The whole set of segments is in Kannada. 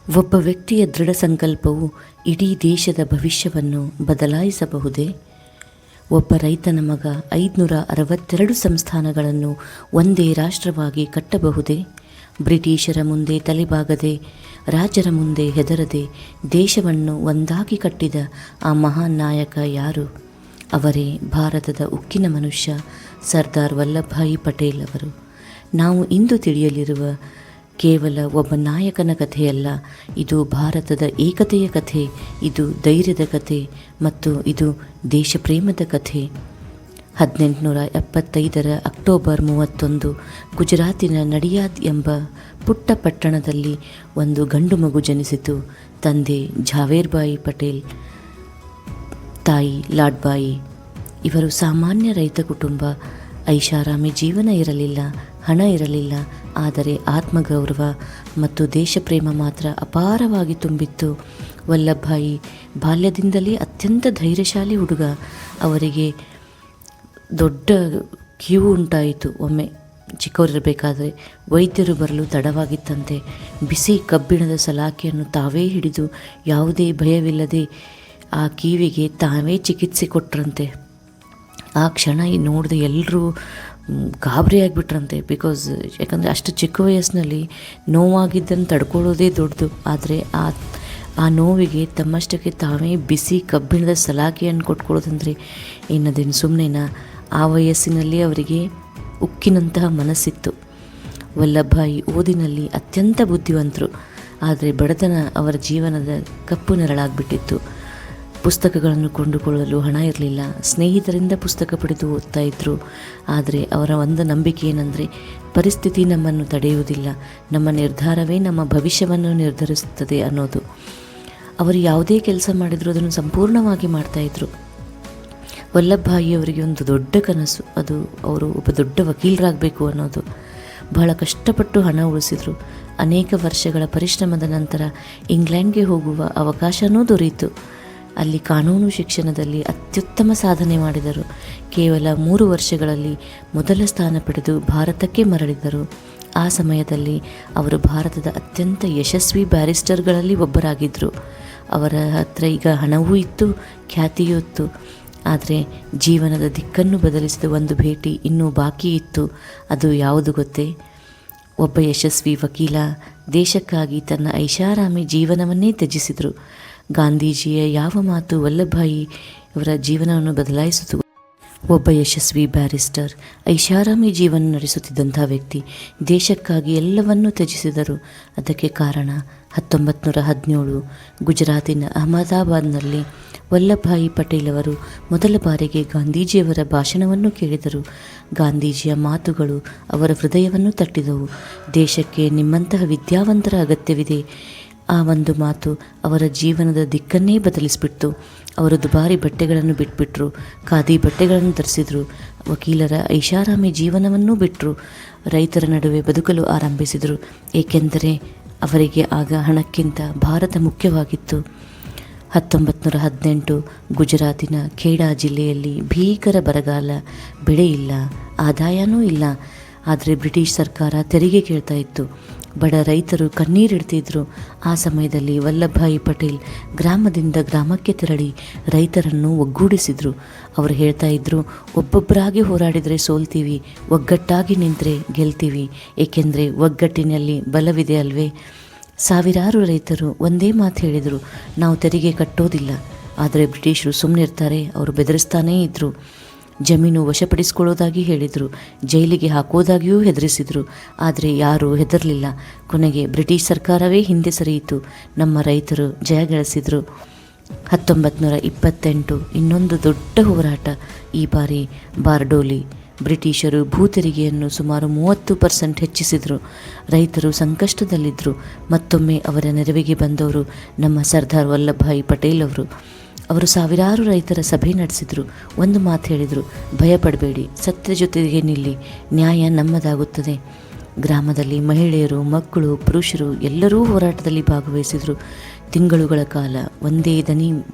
ಒಬ್ಬ ವ್ಯಕ್ತಿಯ ದೃಢ ಸಂಕಲ್ಪವು ಇಡೀ ದೇಶದ ಭವಿಷ್ಯವನ್ನು ಬದಲಾಯಿಸಬಹುದೇ? ಒಬ್ಬ ರೈತನ ಮಗ 562 ಸಂಸ್ಥಾನಗಳನ್ನು ಒಂದೇ ರಾಷ್ಟ್ರವಾಗಿ ಕಟ್ಟಬಹುದೇ? ಬ್ರಿಟಿಷರ ಮುಂದೆ ತಲೆಬಾಗದೆ, ರಾಜರ ಮುಂದೆ ಹೆದರದೆ ದೇಶವನ್ನು ಒಂದಾಗಿ ಕಟ್ಟಿದ ಆ ಮಹಾನ್ ನಾಯಕ ಯಾರು? ಅವರೇ ಭಾರತದ ಉಕ್ಕಿನ ಮನುಷ್ಯ ಸರ್ದಾರ್ ವಲ್ಲಭಭಾಯಿ ಪಟೇಲ್ ಅವರು. ನಾವು ಇಂದು ತಿಳಿಯಲಿರುವ ಕೇವಲ ಒಬ್ಬ ನಾಯಕನ ಕಥೆಯಲ್ಲ, ಇದು ಭಾರತದ ಏಕತೆಯ ಕಥೆ, ಇದು ಧೈರ್ಯದ ಕಥೆ ಮತ್ತು ಇದು ದೇಶಪ್ರೇಮದ ಕಥೆ. 1875 ಅಕ್ಟೋಬರ್ 31 ಗುಜರಾತಿನ ನಡಿಯಾದ್ ಎಂಬ ಪುಟ್ಟ ಪಟ್ಟಣದಲ್ಲಿ ಒಂದು ಗಂಡು ಮಗು ಜನಿಸಿತು. ತಂದೆ ಝಾವೇರ್ಬಾಯಿ ಪಟೇಲ್, ತಾಯಿ ಲಾಡ್ಬಾಯಿ. ಇವರು ಸಾಮಾನ್ಯ ರೈತ ಕುಟುಂಬ. ಐಷಾರಾಮಿ ಜೀವನ ಇರಲಿಲ್ಲ, ಹಣ ಇರಲಿಲ್ಲ, ಆದರೆ ಆತ್ಮಗೌರವ ಮತ್ತು ದೇಶಪ್ರೇಮ ಮಾತ್ರ ಅಪಾರವಾಗಿ ತುಂಬಿತ್ತು. ವಲ್ಲಭಭಾಯಿ ಬಾಲ್ಯದಿಂದಲೇ ಅತ್ಯಂತ ಧೈರ್ಯಶಾಲಿ ಹುಡುಗ. ಅವರಿಗೆ ದೊಡ್ಡ ಕಿವು ಉಂಟಾಯಿತು. ಒಮ್ಮೆ ಚಿಕ್ಕವರಿರಬೇಕಾದರೆ ವೈದ್ಯರು ಬರಲು ತಡವಾಗಿತ್ತಂತೆ. ಬಿಸಿ ಕಬ್ಬಿಣದ ಸಲಾಕೆಯನ್ನು ತಾವೇ ಹಿಡಿದು ಯಾವುದೇ ಭಯವಿಲ್ಲದೆ ಆ ಕಿವಿಗೆ ತಾವೇ ಚಿಕಿತ್ಸೆ ಕೊಟ್ಟರಂತೆ. ಆ ಕ್ಷಣ ನೋಡಿದೆ ಎಲ್ಲರೂ ಗಾಬರಿ ಆಗಿಬಿಟ್ರಂತೆ. ಯಾಕಂದರೆ ಅಷ್ಟು ಚಿಕ್ಕ ವಯಸ್ಸಿನಲ್ಲಿ ನೋವಾಗಿದ್ದನ್ನು ತಡ್ಕೊಳ್ಳೋದೇ ದೊಡ್ಡದು. ಆದರೆ ಆ ನೋವಿಗೆ ತಮ್ಮಷ್ಟಕ್ಕೆ ತಾವೇ ಬಿಸಿ ಕಬ್ಬಿಣದ ಸಲಾಕೆಯನ್ನು ಕೊಟ್ಕೊಳ್ಳೋದಂದರೆ ಏನದೇನು ಸುಮ್ಮನೆನಾ? ಆ ವಯಸ್ಸಿನಲ್ಲಿ ಅವರಿಗೆ ಉಕ್ಕಿನಂತಹ ಮನಸ್ಸಿತ್ತು. ವಲ್ಲಭಭಾಯಿ ಓದಿನಲ್ಲಿ ಅತ್ಯಂತ ಬುದ್ಧಿವಂತರು, ಆದರೆ ಬಡತನ ಅವರ ಜೀವನದ ಕಪ್ಪು ನೆರಳಾಗ್ಬಿಟ್ಟಿತ್ತು. ಪುಸ್ತಕಗಳನ್ನು ಕೊಂಡುಕೊಳ್ಳಲು ಹಣ ಇರಲಿಲ್ಲ. ಸ್ನೇಹಿತರಿಂದ ಪುಸ್ತಕ ಪಡೆದು ಓದ್ತಾ ಇದ್ದರು. ಆದರೆ ಅವರ ಒಂದು ನಂಬಿಕೆ ಏನಂದರೆ, ಪರಿಸ್ಥಿತಿ ನಮ್ಮನ್ನು ತಡೆಯುವುದಿಲ್ಲ, ನಮ್ಮ ನಿರ್ಧಾರವೇ ನಮ್ಮ ಭವಿಷ್ಯವನ್ನು ನಿರ್ಧರಿಸುತ್ತದೆ ಅನ್ನೋದು. ಅವರು ಯಾವುದೇ ಕೆಲಸ ಮಾಡಿದರೂ ಅದನ್ನು ಸಂಪೂರ್ಣವಾಗಿ ಮಾಡ್ತಾಯಿದ್ರು. ವಲ್ಲಭಭಾಯಿ ಅವರಿಗೆ ಒಂದು ದೊಡ್ಡ ಕನಸು, ಅದು ಅವರು ಒಬ್ಬ ದೊಡ್ಡ ವಕೀಲರಾಗಬೇಕು ಅನ್ನೋದು. ಬಹಳ ಕಷ್ಟಪಟ್ಟು ಹಣ ಉಳಿಸಿದರು. ಅನೇಕ ವರ್ಷಗಳ ಪರಿಶ್ರಮದ ನಂತರ ಇಂಗ್ಲೆಂಡ್ಗೆ ಹೋಗುವ ಅವಕಾಶವೂ ದೊರೆಯಿತು. ಅಲ್ಲಿ ಕಾನೂನು ಶಿಕ್ಷಣದಲ್ಲಿ ಅತ್ಯುತ್ತಮ ಸಾಧನೆ ಮಾಡಿದರು. ಕೇವಲ 3 ವರ್ಷಗಳಲ್ಲಿ ಮೊದಲ ಸ್ಥಾನ ಪಡೆದು ಭಾರತಕ್ಕೆ ಮರಳಿದರು. ಆ ಸಮಯದಲ್ಲಿ ಅವರು ಭಾರತದ ಅತ್ಯಂತ ಯಶಸ್ವಿ ಬ್ಯಾರಿಸ್ಟರ್ಗಳಲ್ಲಿ ಒಬ್ಬರಾಗಿದ್ದರು. ಅವರ ಹತ್ರ ಈಗ ಹಣವೂ ಇತ್ತು, ಖ್ಯಾತಿಯೂ ಇತ್ತು. ಆದರೆ ಜೀವನದ ದಿಕ್ಕನ್ನು ಬದಲಿಸಿದ ಒಂದು ಭೇಟಿ ಇನ್ನೂ ಬಾಕಿ ಇತ್ತು. ಅದು ಯಾವುದು ಗೊತ್ತೇ? ಒಬ್ಬ ಯಶಸ್ವಿ ವಕೀಲ ದೇಶಕ್ಕಾಗಿ ತನ್ನ ಐಷಾರಾಮಿ ಜೀವನವನ್ನೇ ತ್ಯಜಿಸಿದರು. ಗಾಂಧೀಜಿಯ ಯಾವ ಮಾತು ವಲ್ಲಭಭಾಯಿ ಅವರ ಜೀವನವನ್ನು ಬದಲಾಯಿಸಿತು? ಒಬ್ಬ ಯಶಸ್ವಿ ಬ್ಯಾರಿಸ್ಟರ್, ಐಷಾರಾಮಿ ಜೀವನ ನಡೆಸುತ್ತಿದ್ದಂಥ ವ್ಯಕ್ತಿ ದೇಶಕ್ಕಾಗಿ ಎಲ್ಲವನ್ನೂ ತ್ಯಜಿಸಿದರು. ಅದಕ್ಕೆ ಕಾರಣ 1917 ಗುಜರಾತಿನ ಅಹಮದಾಬಾದ್ನಲ್ಲಿ ವಲ್ಲಭಭಾಯಿ ಪಟೇಲ್ ಅವರು ಮೊದಲ ಬಾರಿಗೆ ಗಾಂಧೀಜಿಯವರ ಭಾಷಣವನ್ನು ಕೇಳಿದರು. ಗಾಂಧೀಜಿಯ ಮಾತುಗಳು ಅವರ ಹೃದಯವನ್ನು ತಟ್ಟಿದವು. ದೇಶಕ್ಕೆ ನಿಮ್ಮಂತಹ ವಿದ್ಯಾವಂತರ ಅಗತ್ಯವಿದೆ. ಆ ಒಂದು ಮಾತು ಅವರ ಜೀವನದ ದಿಕ್ಕನ್ನೇ ಬದಲಿಸಿಬಿಡ್ತು. ಅವರು ದುಬಾರಿ ಬಟ್ಟೆಗಳನ್ನು ಬಿಟ್ಬಿಟ್ರು, ಖಾದಿ ಬಟ್ಟೆಗಳನ್ನು ಧರಿಸಿದರು, ವಕೀಲರ ಐಷಾರಾಮಿ ಜೀವನವನ್ನೂ ಬಿಟ್ಟರು, ರೈತರ ನಡುವೆ ಬದುಕಲು ಆರಂಭಿಸಿದರು. ಏಕೆಂದರೆ ಅವರಿಗೆ ಆಗ ಹಣಕ್ಕಿಂತ ಭಾರತ ಮುಖ್ಯವಾಗಿತ್ತು. 1918 ಗುಜರಾತಿನ ಖೇಡಾ ಜಿಲ್ಲೆಯಲ್ಲಿ ಭೀಕರ ಬರಗಾಲ, ಬೆಳೆ ಇಲ್ಲ, ಆದಾಯವೂ ಇಲ್ಲ. ಆದರೆ ಬ್ರಿಟಿಷ್ ಸರ್ಕಾರ ತೆರಿಗೆ ಕೇಳ್ತಾ ಇತ್ತು. ಬಡ ರೈತರು ಕಣ್ಣೀರಿಡ್ತಿದ್ರು. ಆ ಸಮಯದಲ್ಲಿ ವಲ್ಲಭಭಾಯಿ ಪಟೇಲ್ ಗ್ರಾಮದಿಂದ ಗ್ರಾಮಕ್ಕೆ ತೆರಳಿ ರೈತರನ್ನು ಒಗ್ಗೂಡಿಸಿದರು. ಅವರು ಹೇಳ್ತಾ ಇದ್ರು, ಒಬ್ಬೊಬ್ಬರಾಗಿ ಹೋರಾಡಿದರೆ ಸೋಲ್ತೀವಿ, ಒಗ್ಗಟ್ಟಾಗಿ ನಿಂತರೆ ಗೆಲ್ತೀವಿ, ಏಕೆಂದರೆ ಒಗ್ಗಟ್ಟಿನಲ್ಲಿ ಬಲವಿದೆ ಅಲ್ವೇ? ಸಾವಿರಾರು ರೈತರು ಒಂದೇ ಮಾತು ಹೇಳಿದರು, ನಾವು ತೆರಿಗೆ ಕಟ್ಟೋದಿಲ್ಲ. ಆದರೆ ಬ್ರಿಟಿಷರು ಸುಮ್ಮನೆ ಇರ್ತಾರೆ? ಅವರು ಬೆದರಿಸ್ತಾನೇ ಇದ್ದರು. ಜಮೀನು ವಶಪಡಿಸಿಕೊಳ್ಳೋದಾಗಿ ಹೇಳಿದರು, ಜೈಲಿಗೆ ಹಾಕೋದಾಗಿಯೂ ಹೆದರಿಸಿದರು. ಆದರೆ ಯಾರೂ ಹೆದರಲಿಲ್ಲ. ಕೊನೆಗೆ ಬ್ರಿಟಿಷ್ ಸರ್ಕಾರವೇ ಹಿಂದೆ ಸರಿಯಿತು. ನಮ್ಮ ರೈತರು ಜಯಗಳಿಸಿದರು. 1928 ಇನ್ನೊಂದು ದೊಡ್ಡ ಹೋರಾಟ. ಈ ಬಾರಿ ಬಾರ್ಡೋಲಿ. ಬ್ರಿಟಿಷರು ಭೂ ತೆರಿಗೆಯನ್ನು ಸುಮಾರು 30% ಹೆಚ್ಚಿಸಿದರು. ರೈತರು ಸಂಕಷ್ಟದಲ್ಲಿದ್ದರು. ಮತ್ತೊಮ್ಮೆ ಅವರ ನೆರವಿಗೆ ಬಂದವರು ನಮ್ಮ ಸರ್ದಾರ್ ವಲ್ಲಭಭಾಯಿ ಪಟೇಲ್ ಅವರು. ಅವರು ಸಾವಿರಾರು ರೈತರ ಸಭೆ ನಡೆಸಿದರು. ಒಂದು ಮಾತು ಹೇಳಿದರು, ಭಯಪಡಬೇಡಿ, ಸತ್ಯ ಜೊತೆಗೆ ನಿಲ್ಲಿ, ನ್ಯಾಯ ನಮ್ಮದಾಗುತ್ತದೆ. ಗ್ರಾಮದಲ್ಲಿ ಮಹಿಳೆಯರು, ಮಕ್ಕಳು, ಪುರುಷರು ಎಲ್ಲರೂ ಹೋರಾಟದಲ್ಲಿ ಭಾಗವಹಿಸಿದರು. ತಿಂಗಳುಗಳ ಕಾಲ ಒಂದೇ ಧ್ವನಿ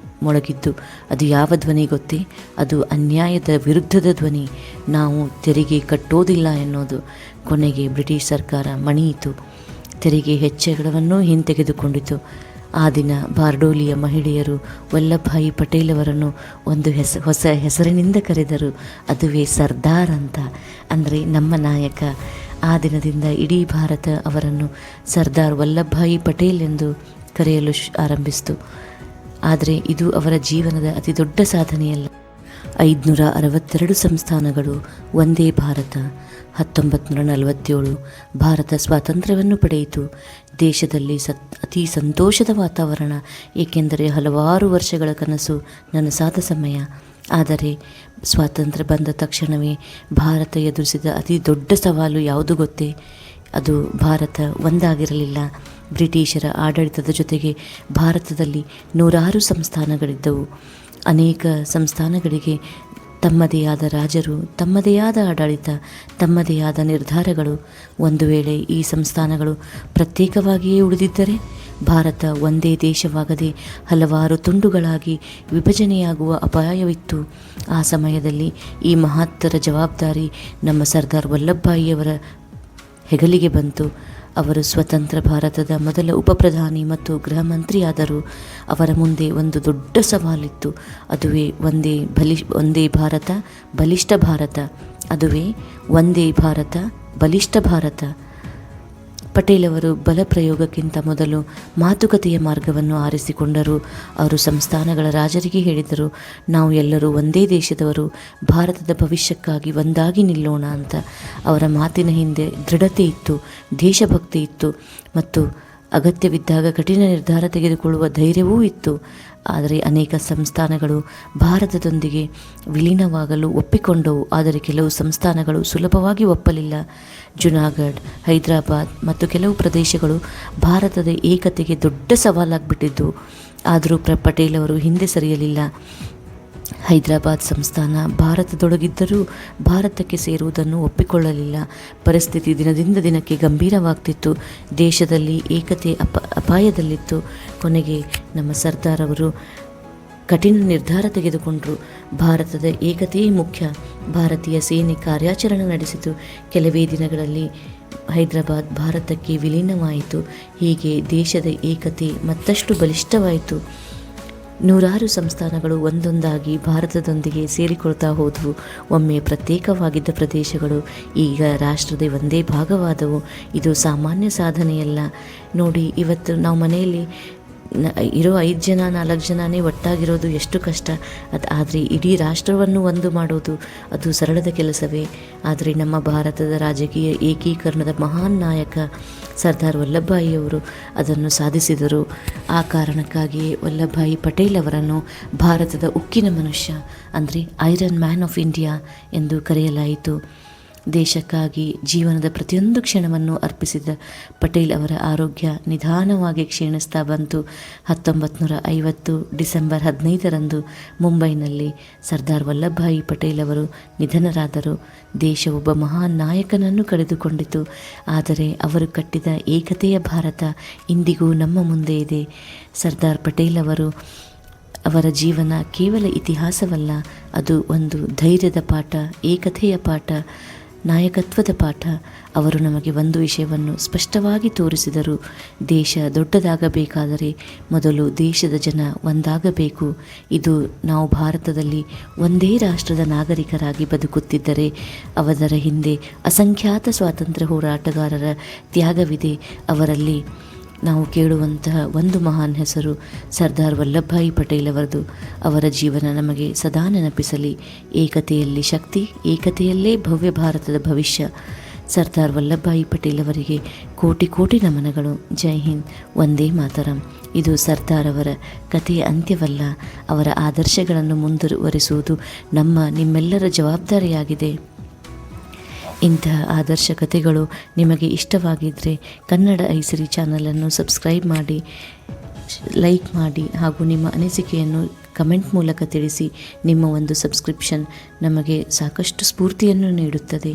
ಮೊಳಗಿದ್ದು. ಅದು ಯಾವ ಧ್ವನಿ ಗೊತ್ತೇ? ಅದು ಅನ್ಯಾಯದ ವಿರುದ್ಧದ ಧ್ವನಿ. ನಾವು ತೆರಿಗೆ ಕಟ್ಟೋದಿಲ್ಲ ಎನ್ನೋದು. ಕೊನೆಗೆ ಬ್ರಿಟಿಷ್ ಸರ್ಕಾರ ಮಣಿಯಿತು. ತೆರಿಗೆ ಹೆಚ್ಚಳವನ್ನು ಹಿಂತೆಗೆದುಕೊಂಡಿತು. ಆ ದಿನ ಬಾರ್ಡೋಲಿಯ ಮಹಿಳೆಯರು ವಲ್ಲಭಭಾಯಿ ಪಟೇಲ್ ಅವರನ್ನು ಒಂದು ಹೊಸ ಹೆಸರಿನಿಂದ ಕರೆದರು. ಅದುವೇ ಸರ್ದಾರ್ ಅಂತ, ಅಂದರೆ ನಮ್ಮ ನಾಯಕ. ಆ ದಿನದಿಂದ ಇಡೀ ಭಾರತ ಅವರನ್ನು ಸರ್ದಾರ್ ವಲ್ಲಭಭಾಯಿ ಪಟೇಲ್ ಎಂದು ಕರೆಯಲು ಆರಂಭಿಸಿತು. ಆದರೆ ಇದು ಅವರ ಜೀವನದ ಅತಿ ದೊಡ್ಡ ಸಾಧನೆಯಲ್ಲ. 562 ಸಂಸ್ಥಾನಗಳು, ಒಂದೇ ಭಾರತ. 1947 ಭಾರತ ಸ್ವಾತಂತ್ರ್ಯವನ್ನು ಪಡೆಯಿತು. ದೇಶದಲ್ಲಿ ಅತಿ ಸಂತೋಷದ ವಾತಾವರಣ, ಏಕೆಂದರೆ ಹಲವಾರು ವರ್ಷಗಳ ಕನಸು ನನಸಾದ ಸಮಯ. ಆದರೆ ಸ್ವಾತಂತ್ರ್ಯ ಬಂದ ತಕ್ಷಣವೇ ಭಾರತ ಎದುರಿಸಿದ ಅತಿ ದೊಡ್ಡ ಸವಾಲು ಯಾವುದು ಗೊತ್ತೇ? ಅದು ಭಾರತ ಒಂದಾಗಿರಲಿಲ್ಲ. ಬ್ರಿಟಿಷರ ಆಡಳಿತದ ಜೊತೆಗೆ ಭಾರತದಲ್ಲಿ 100 ಸಂಸ್ಥಾನಗಳಿದ್ದವು. ಅನೇಕ ಸಂಸ್ಥಾನಗಳಿಗೆ ತಮ್ಮದೇ ಆದ ರಾಜರು, ತಮ್ಮದೇ ಆದ ಆಡಳಿತ, ತಮ್ಮದೇ ಆದ ನಿರ್ಧಾರಗಳು. ಒಂದು ವೇಳೆ ಈ ಸಂಸ್ಥಾನಗಳು ಪ್ರತ್ಯೇಕವಾಗಿಯೇ ಉಳಿದಿದ್ದರೆ ಭಾರತ ಒಂದೇ ದೇಶವಾಗದೆ ಹಲವಾರು ತುಂಡುಗಳಾಗಿ ವಿಭಜನೆಯಾಗುವ ಅಪಾಯವಿತ್ತು. ಆ ಸಮಯದಲ್ಲಿ ಈ ಮಹತ್ತರ ಜವಾಬ್ದಾರಿ ನಮ್ಮ ಸರ್ದಾರ್ ವಲ್ಲಭಭಾಯಿಯವರ ಹೆಗಲಿಗೆ ಬಂತು. ಅವರು ಸ್ವತಂತ್ರ ಭಾರತದ ಮೊದಲ ಉಪಪ್ರಧಾನಿ ಮತ್ತು ಗೃಹ ಮಂತ್ರಿಯಾದರು. ಅವರ ಮುಂದೆ ಒಂದು ದೊಡ್ಡ ಸವಾಲಿತ್ತು. ಅದುವೇ ಒಂದೇ ಭಾರತ ಬಲಿಷ್ಠ ಭಾರತ. ಅದುವೇ ಒಂದೇ ಭಾರತ ಬಲಿಷ್ಠ ಭಾರತ. ಪಟೇಲ್ ಅವರು ಬಲ ಪ್ರಯೋಗಕ್ಕಿಂತ ಮೊದಲು ಮಾತುಕತೆಯ ಮಾರ್ಗವನ್ನು ಆರಿಸಿಕೊಂಡರು. ಅವರು ಸಂಸ್ಥಾನಗಳ ರಾಜರಿಗೆ ಹೇಳಿದರು, ನಾವು ಎಲ್ಲರೂ ಒಂದೇ ದೇಶದವರು, ಭಾರತದ ಭವಿಷ್ಯಕ್ಕಾಗಿ ಒಂದಾಗಿ ನಿಲ್ಲೋಣ ಅಂತ. ಅವರ ಮಾತಿನ ಹಿಂದೆ ದೃಢತೆ ಇತ್ತು, ದೇಶಭಕ್ತಿ ಇತ್ತು ಮತ್ತು ಅಗತ್ಯವಿದ್ದಾಗ ಕಠಿಣ ನಿರ್ಧಾರ ತೆಗೆದುಕೊಳ್ಳುವ ಧೈರ್ಯವೂ ಇತ್ತು. ಆದರೆ ಅನೇಕ ಸಂಸ್ಥಾನಗಳು ಭಾರತದೊಂದಿಗೆ ವಿಲೀನವಾಗಲು ಒಪ್ಪಿಕೊಂಡವು. ಆದರೆ ಕೆಲವು ಸಂಸ್ಥಾನಗಳು ಸುಲಭವಾಗಿ ಒಪ್ಪಲಿಲ್ಲ. ಜುನಾಗಢ್, ಹೈದರಾಬಾದ್ ಮತ್ತು ಕೆಲವು ಪ್ರದೇಶಗಳು ಭಾರತದ ಏಕತೆಗೆ ದೊಡ್ಡ ಸವಾಲಾಗಿಬಿಟ್ಟಿದ್ದು. ಆದರೂ ಪಟೇಲ್ ಅವರು ಹಿಂದೆ ಸರಿಯಲಿಲ್ಲ. ಹೈದರಾಬಾದ್ ಸಂಸ್ಥಾನ ಭಾರತದೊಳಗಿದ್ದರೂ ಭಾರತಕ್ಕೆ ಸೇರುವುದನ್ನು ಒಪ್ಪಿಕೊಳ್ಳಲಿಲ್ಲ. ಪರಿಸ್ಥಿತಿ ದಿನದಿಂದ ದಿನಕ್ಕೆ ಗಂಭೀರವಾಗ್ತಿತ್ತು. ದೇಶದಲ್ಲಿ ಏಕತೆ ಅಪಾಯದಲ್ಲಿತ್ತು. ಕೊನೆಗೆ ನಮ್ಮ ಸರ್ದಾರ್ ಅವರು ಕಠಿಣ ನಿರ್ಧಾರ ತೆಗೆದುಕೊಂಡರು. ಭಾರತದ ಏಕತೆಯೇ ಮುಖ್ಯ. ಭಾರತೀಯ ಸೇನೆ ಕಾರ್ಯಾಚರಣೆ ನಡೆಸಿತು. ಕೆಲವೇ ದಿನಗಳಲ್ಲಿ ಹೈದರಾಬಾದ್ ಭಾರತಕ್ಕೆ ವಿಲೀನವಾಯಿತು. ಹೀಗೆ ದೇಶದ ಏಕತೆ ಮತ್ತಷ್ಟು ಬಲಿಷ್ಠವಾಯಿತು. 100 ಸಂಸ್ಥಾನಗಳು ಒಂದೊಂದಾಗಿ ಭಾರತದೊಂದಿಗೆ ಸೇರಿಕೊಳ್ತಾ ಹೋದವು. ಒಮ್ಮೆ ಪ್ರತ್ಯೇಕವಾಗಿದ್ದ ಪ್ರದೇಶಗಳು ಈಗ ರಾಷ್ಟ್ರದ ಒಂದೇ ಭಾಗವಾದವು. ಇದು ಸಾಮಾನ್ಯ ಸಾಧನೆಯಲ್ಲ. ನೋಡಿ, ಇವತ್ತು ನಾವು ಮನೆಯಲ್ಲಿ ಇರೋ 5 ಜನ 4 ಜನನೇ ಒಟ್ಟಾಗಿರೋದು ಎಷ್ಟು ಕಷ್ಟ. ಆದರೆ ಇಡೀ ರಾಷ್ಟ್ರವನ್ನು ಒಂದು ಮಾಡೋದು ಅದು ಸರಳದ ಕೆಲಸವೇ. ಆದರೆ ನಮ್ಮ ಭಾರತದ ರಾಜಕೀಯ ಏಕೀಕರಣದ ಮಹಾನ್ ನಾಯಕ ಸರ್ದಾರ್ ವಲ್ಲಭಭಾಯಿಯವರು ಅದನ್ನು ಸಾಧಿಸಿದರು. ಆ ಕಾರಣಕ್ಕಾಗಿಯೇ ವಲ್ಲಭಭಾಯಿ ಪಟೇಲ್ ಅವರನ್ನು ಭಾರತದ ಉಕ್ಕಿನ ಮನುಷ್ಯ, ಅಂದರೆ ಐರನ್ ಮ್ಯಾನ್ ಆಫ್ ಇಂಡಿಯಾ ಎಂದು ಕರೆಯಲಾಯಿತು. ದೇಶಕ್ಕಾಗಿ ಜೀವನದ ಪ್ರತಿಯೊಂದು ಕ್ಷಣವನ್ನು ಅರ್ಪಿಸಿದ ಪಟೇಲ್ ಅವರ ಆರೋಗ್ಯ ನಿಧಾನವಾಗಿ ಕ್ಷೀಣಿಸ್ತಾ ಬಂತು. 1950 ಡಿಸೆಂಬರ್ 15ರಂದು ಮುಂಬೈನಲ್ಲಿ ಸರ್ದಾರ್ ವಲ್ಲಭಭಾಯಿ ಪಟೇಲ್ ಅವರು ನಿಧನರಾದರು. ದೇಶ ಒಬ್ಬ ಮಹಾನ್ ನಾಯಕನನ್ನು ಕಳೆದುಕೊಂಡಿತು. ಆದರೆ ಅವರು ಕಟ್ಟಿದ ಏಕತೆಯ ಭಾರತ ಇಂದಿಗೂ ನಮ್ಮ ಮುಂದೆ ಇದೆ. ಸರ್ದಾರ್ ಪಟೇಲ್ ಅವರ ಜೀವನ ಕೇವಲ ಇತಿಹಾಸವಲ್ಲ, ಅದು ಒಂದು ಧೈರ್ಯದ ಪಾಠ, ಏಕತೆಯ ಪಾಠ, ನಾಯಕತ್ವದ ಪಾಠ. ಅವರು ನಮಗೆ ಒಂದು ವಿಷಯವನ್ನು ಸ್ಪಷ್ಟವಾಗಿ ತೋರಿಸಿದರು. ದೇಶ ದೊಡ್ಡದಾಗಬೇಕಾದರೆ ಮೊದಲು ದೇಶದ ಜನ ಒಂದಾಗಬೇಕು. ಇದು ನಾವು ಭಾರತದಲ್ಲಿ ಒಂದೇ ರಾಷ್ಟ್ರದ ನಾಗರಿಕರಾಗಿ ಬದುಕುತ್ತಿದ್ದರೆ ಅದರ ಹಿಂದೆ ಅಸಂಖ್ಯಾತ ಸ್ವಾತಂತ್ರ್ಯ ಹೋರಾಟಗಾರರ ತ್ಯಾಗವಿದೆ. ಅವರಲ್ಲಿ ನಾವು ಕೇಳುವಂತಹ ಒಂದು ಮಹಾನ್ ಹೆಸರು ಸರ್ದಾರ್ ವಲ್ಲಭಭಾಯಿ ಪಟೇಲ್ ಅವರದು. ಅವರ ಜೀವನ ನಮಗೆ ಸದಾ ನೆನಪಿಸಲಿ. ಏಕತೆಯಲ್ಲಿ ಶಕ್ತಿ, ಏಕತೆಯಲ್ಲೇ ಭವ್ಯ ಭಾರತದ ಭವಿಷ್ಯ. ಸರ್ದಾರ್ ವಲ್ಲಭಭಾಯಿ ಪಟೇಲ್ ಅವರಿಗೆ ಕೋಟಿ ಕೋಟಿ ನಮನಗಳು. ಜೈ ಹಿಂದ್, ವಂದೇ ಮಾತರಂ. ಇದು ಸರ್ದಾರ್ ಅವರ ಕಥೆಯ ಅಂತ್ಯವಲ್ಲ. ಅವರ ಆದರ್ಶಗಳನ್ನು ಮುಂದುವರಿಸುವುದು ನಿಮ್ಮೆಲ್ಲರ ಜವಾಬ್ದಾರಿಯಾಗಿದೆ. ಇಂತಹ ಆದರ್ಶ ಕಥೆಗಳು ನಿಮಗೆ ಇಷ್ಟವಾಗಿದ್ದರೆ ಕನ್ನಡ ಐಸಿರಿ ಚಾನಲನ್ನು ಸಬ್ಸ್ಕ್ರೈಬ್ ಮಾಡಿ, ಲೈಕ್ ಮಾಡಿ ಹಾಗೂ ನಿಮ್ಮ ಅನಿಸಿಕೆಯನ್ನು ಕಮೆಂಟ್ ಮೂಲಕ ತಿಳಿಸಿ. ನಿಮ್ಮ ಒಂದು ಸಬ್ಸ್ಕ್ರಿಪ್ಷನ್ ನಮಗೆ ಸಾಕಷ್ಟು ಸ್ಫೂರ್ತಿಯನ್ನು ನೀಡುತ್ತದೆ.